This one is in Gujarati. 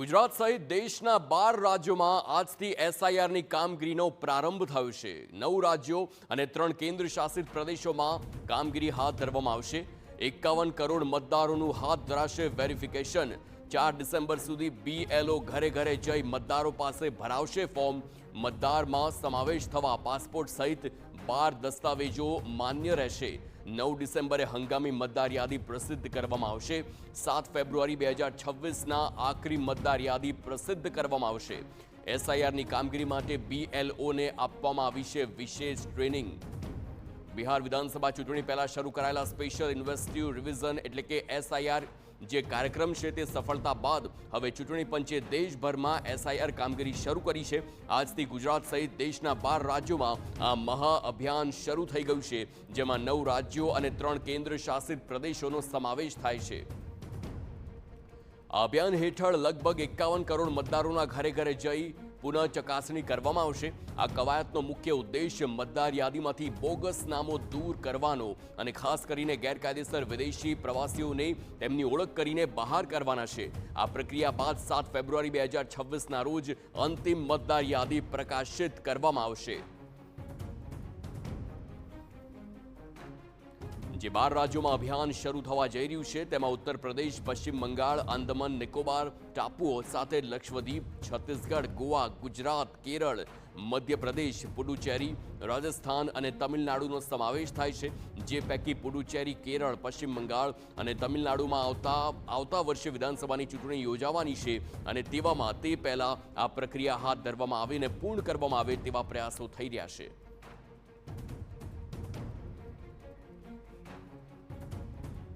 ગુજરાત સહિત દેશના 12 રાજ્યોમાં આજથી એસઆઈઆરની કામગીરીનો પ્રારંભ થયો છે। 9 રાજ્યો અને 3 કેન્દ્ર શાસિત પ્રદેશોમાં કામગીરી હાથ ધરવામાં આવશે। 51 કરોડ મતદારોનું હાથ ધરાશે વેરિફિકેશન। 4 ડિસેમ્બર સુધી બીએલઓ ઘરે ઘરે જઈ મતદારો પાસે ભરાવશે ફોર્મ। મતદારમાં સમાવેશ થવા પાસપોર્ટ સહિત 12 દસ્તાવેજો માન્ય રહેશે। 9 ડિસેમ્બરે હંગામી મતદાર યાદી પ્રસિદ્ધ કરવામાં આવશે। 7 ફેબ્રુઆરી 2026ના આખરી મતદાર યાદી પ્રસિદ્ધ કરવામાં આવશે। એસઆઈઆરની કામગીરી માટે બીએલઓને આપવામાં આવી છે વિશેષ ટ્રેનિંગ। બિહાર વિધાનસભા ચૂંટણી પહેલા શરૂ કરાયેલા સ્પેશિયલ ઇન્વેસ્ટિવ રિવિઝન એટલે કે એસઆઈઆર જે કાર્યક્રમ છે તે સફળતા બાદ હવે ચૂંટણી પંચે દેશભરમાં એસઆઈઆર કામગીરી શરૂ કરી છે। આજથી ગુજરાત સહિત દેશના 12 રાજ્યોમાં આ મહા અભિયાન શરૂ થઈ ગયું છે, જેમાં 9 રાજ્યો અને 3 કેન્દ્ર શાસિત પ્રદેશોનો સમાવેશ થાય છે। આ અભિયાન હેઠળ લગભગ 51 કરોડ મતદારોના ઘરે ઘરે જઈ પુનઃ ચકાસણી કરવામાં આવશે। આ કવાયતનો મુખ્ય ઉદ્દેશ્ય મતદાર યાદીમાંથી બોગસ નામો દૂર કરવાનો અને ખાસ કરીને ગેરકાયદેસર વિદેશી પ્રવાસીઓને તેમની ઓળખ કરીને બહાર કરવાના છે। આ પ્રક્રિયા બાદ 7 ફેબ્રુઆરી 2026ના રોજ અંતિમ મતદાર યાદી પ્રકાશિત કરવામાં આવશે। જે 12 રાજ્યોમાં અભિયાન શરૂ થવા જઈ રહ્યું છે તેમાં ઉત્તર પ્રદેશ, પશ્ચિમ બંગાળ, આંદામાન નિકોબાર ટાપુઓ સાથે લક્ષદ્વીપ, છત્તીસગઢ, ગોવા, ગુજરાત, કેરળ, મધ્યપ્રદેશ, પુડુચેરી, રાજસ્થાન અને તમિલનાડુનો સમાવેશ થાય છે। જે પૈકી પુડુચેરી, કેરળ, પશ્ચિમ બંગાળ અને તમિલનાડુમાં આવતા વર્ષે વિધાનસભાની ચૂંટણી યોજાવાની છે અને તેવામાં તે પહેલા આ પ્રક્રિયા હાથ ધરવામાં આવીને પૂર્ણ કરવામાં આવે તેવા પ્રયાસો થઈ રહ્યા છે।